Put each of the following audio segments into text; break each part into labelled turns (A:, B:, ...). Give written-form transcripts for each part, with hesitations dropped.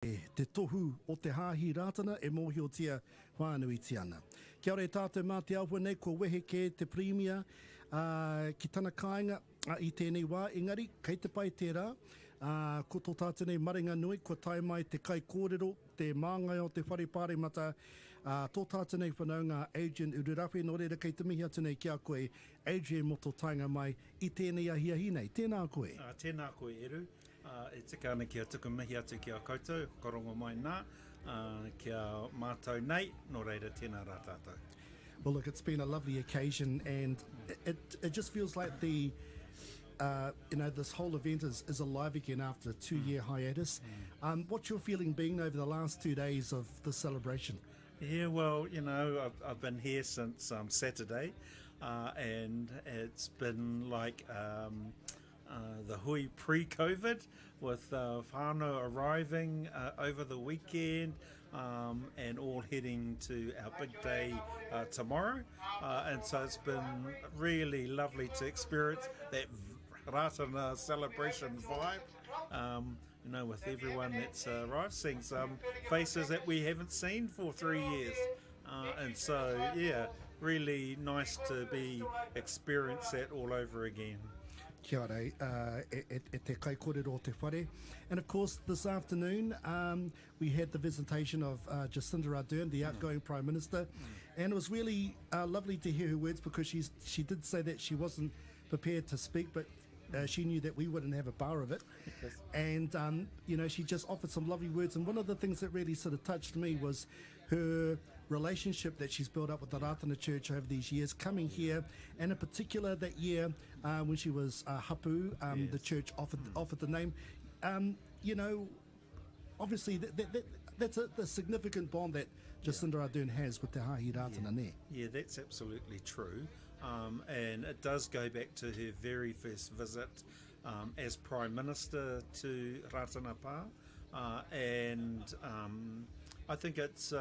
A: Te tohu o te hāhi rātana e mōhiotia whānui tiana. Kia ore tātou mā te aua nei, ko wehe ke te premier ki tana kāinga i tēnei wā. Engari, kei te pai tērā, ko tō tātou nei maringa nui, ko tai mai te kai kōrero, te māngai o te whare pāremata, tō tātou nei whanaunga Adrian Ururawe, nō reira kei te mihi atu nei kia koe, Adrian mo tō tainga mai i tēnei ahiahi nei. Tēnā koe.
B: Tēnā koe Eru. E tika ana kia tuku mihi atu kia koutou, korongo mai nā, kia mātou nei, nō reira tēnā rā tātou.
A: Well, look, it's been a lovely occasion, and it just feels like the this whole event is alive again after a 2-year hiatus. What's your feeling been over the last 2 days of the celebration?
B: Yeah, well, I've been here since Saturday, and it's been like the hui pre-COVID, with whānau arriving over the weekend, and all heading to our big day tomorrow. And so it's been really lovely to experience that Ratana celebration vibe, with everyone that's arrived, seeing some faces that we haven't seen for 3 years. And so, yeah, really nice to experience that all over again.
A: Kia ora, te kai kōrero te whare. And of course, this afternoon, we had the visitation of Jacinda Ardern, the outgoing Prime Minister, and it was really lovely to hear her words, because she did say that she wasn't prepared to speak, but she knew that we wouldn't have a bar of it.
B: Yes.
A: And, she just offered some lovely words. And one of the things that really sort of touched me was her relationship that she's built up with the Ratana Church over these years, coming here, and in particular that year when she was hapu,
B: Yes.
A: the church offered the name. Obviously that's a significant bond that Jacinda Ardern has with Te Hāhi Ratana ne.
B: Yeah, that's absolutely true. And it does go back to her very first visit as Prime Minister to Ratana Pā. And I think it's,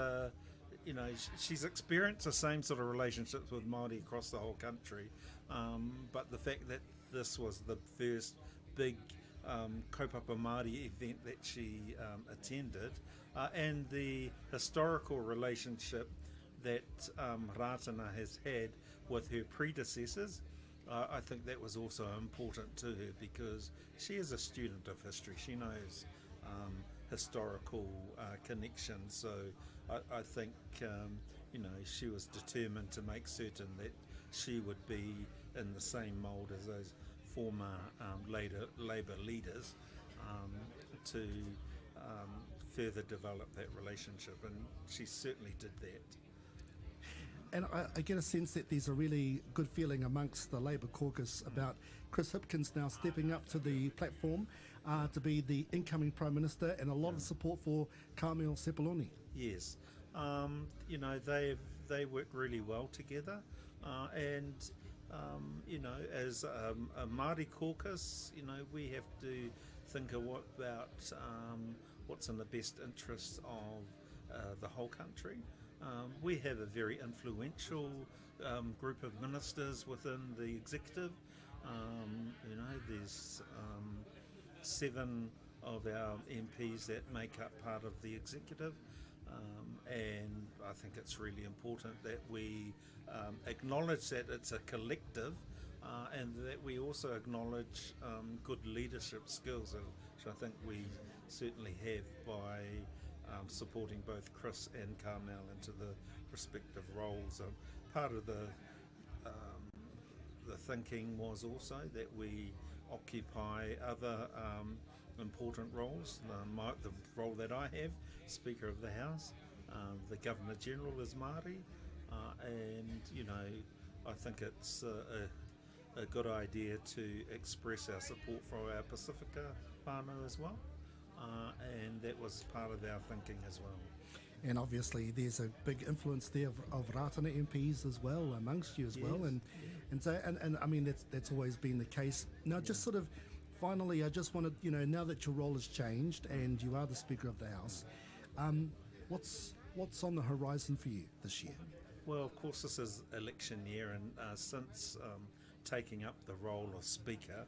B: she's experienced the same sort of relationships with Māori across the whole country. But the fact that this was the first big kaupapa Māori event that she attended, and the historical relationship that Ratana has had with her predecessors, I think that was also important to her, because she is a student of history. She knows historical connections. So I think she was determined to make certain that she would be in the same mould as those former Labour leaders, to further develop that relationship, and she certainly did that.
A: And I get a sense that there's a really good feeling amongst the Labour caucus about Chris Hipkins now stepping up to the platform to be the incoming Prime Minister, and a lot of support for Carmel Sepuloni.
B: Yes, they work really well together, and as a Māori caucus, we have to think about what's in the best interests of the whole country. We have a very influential group of ministers within the executive. There's 7 of our MPs that make up part of the executive. And I think it's really important that we acknowledge that it's a collective, and that we also acknowledge good leadership skills, which I think we certainly have by supporting both Chris and Carmel into the respective roles. Part of the thinking was also that we occupy other important roles. The role that I have, Speaker of the House, the Governor General is Māori, and I think it's a good idea to express our support for our Pacifica whānau as well. And that was part of our thinking as well.
A: And obviously there's a big influence there of Ratana MPs as well, amongst you as well, and so I mean that's always been the case. Now, just sort of finally, I just wanted, now that your role has changed and you are the Speaker of the House, what's on the horizon for you this year?
B: Well, of course, this is election year, and since taking up the role of Speaker,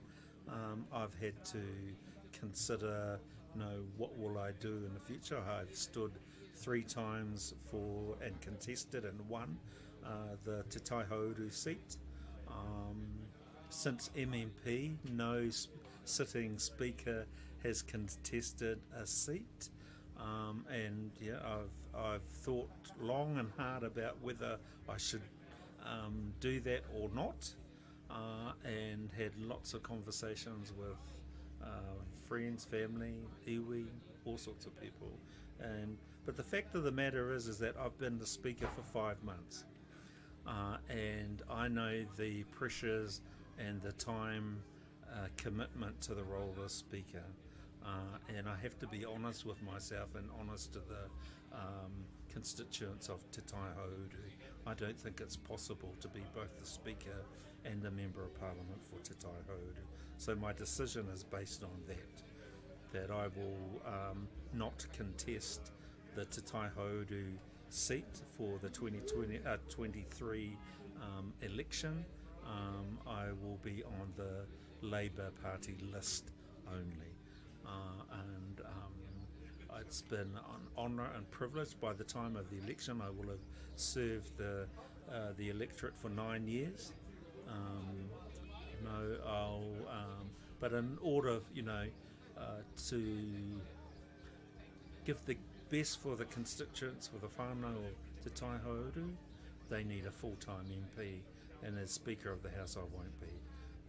B: I've had to consider what will I do in the future. I've stood 3 times for and contested and won the Te Tai Hauru seat. Since MMP, no sitting speaker has contested a seat, and yeah, I've thought long and hard about whether I should do that or not, and had lots of conversations with friends, family, iwi, all sorts of people. But the fact of the matter is that I've been the speaker for 5 months, and I know the pressures and the time commitment to the role of speaker, and I have to be honest with myself and honest to the constituents of Te Tai Hauru. I don't think it's possible to be both the speaker and the member of parliament for Te Tai Hauru. So my decision is based on that I will not contest the Te Tai Hauru seat for the 2023 election. I will be on the Labour Party list only, and it's been an honour and privilege. By the time of the election, I will have served the electorate for 9 years. But in order, to give the best for the constituents, for the whānau of Te Tai Hauru, they need a full-time MP, and as Speaker of the House I won't be.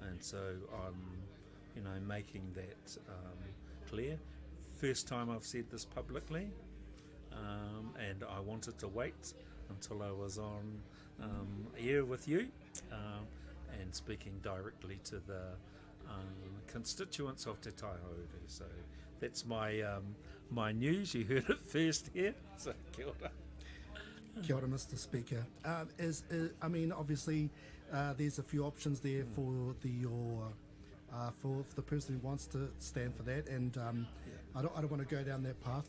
B: And so I'm making that clear. First time I've said this publicly, and I wanted to wait until I was on air with you and speaking directly to the constituents of Te Tai Hauru. So that's my news. You heard it first here. So kia ora.
A: Kia ora, Mr. Speaker. Obviously, there's a few options there for the person who wants to stand for that, and I don't want to go down that path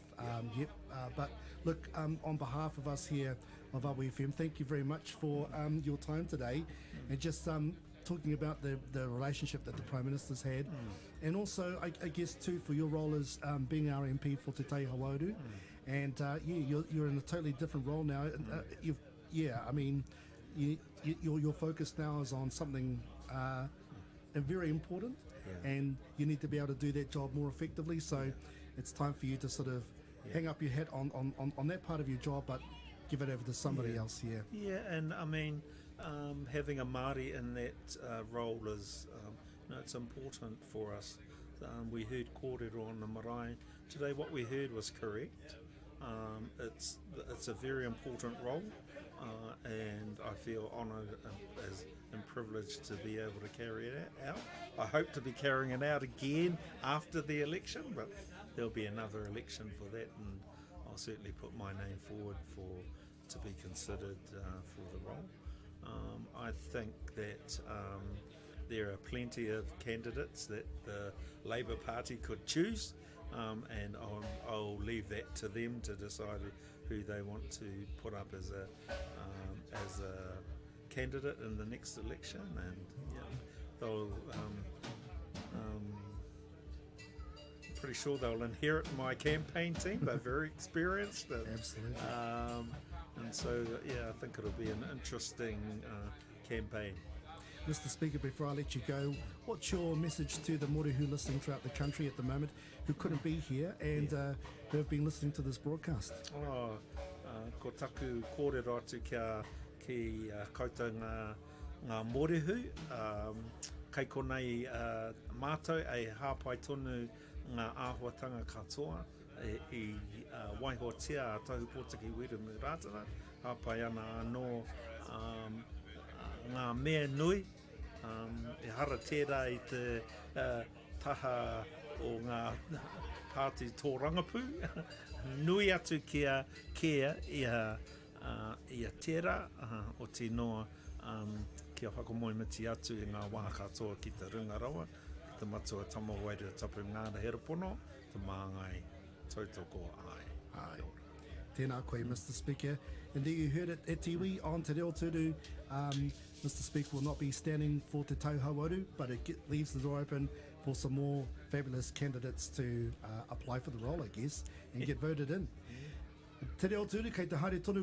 A: yet. But look, on behalf of us here of RWFM, thank you very much for your time today, and just talking about the relationship that the Prime Minister's had, and also I guess too for your role as being our MP for Te Tai Hauru, and you're in a totally different role now. Your focus now is on something very important, and you need to be able to do that job more effectively. So it's time for you to sort of hang up your hat on that part of your job, but give it over to somebody else.
B: And having a Māori in that role is it's important for us. We heard kōrero on the marae today. What we heard was correct. It's a very important role, and I feel honoured and privileged to be able to carry it out. I hope to be carrying it out again after the election, but there'll be another election for that, and I'll certainly put my name forward to be considered for the role. I think that there are plenty of candidates that the Labour Party could choose, and I'll leave that to them to decide who they want to put up as a candidate in the next election, and they'll pretty sure they'll inherit my campaign team. They're very experienced.
A: Absolutely.
B: And so, I think it'll be an interesting campaign.
A: Mr. Speaker, before I let you go, what's your message to the morehu listening throughout the country at the moment who couldn't be here and who have been listening to this broadcast?
B: Ko taku kōrero atu ki koutou ngā morehu. Kei konei mātou e hāpai tonu ngā āhuatanga katoa i waihotia Tahupōtiki Wiremu Ratana. Hāpai ana anō ngā mea nui, e hara tērā i te taha o ngā pāti tōrangapū. Nui atu kia kea ia tērā o te noa kia whakamoemiti atu i ngā wā katoa ki te rungarawa, ki te matua tamawairua tapu ngāra herapono, te māngai tautoko ai.
A: Tēnā koe, Mr. Speaker. And there you heard it at Tiwi on Te Reo Turu. Mr. Speaker will not be standing for Te Tai Hauru, but it leaves the door open for some more fabulous candidates to apply for the role, I guess, and get voted in. Te reo tūru kei te haere tonu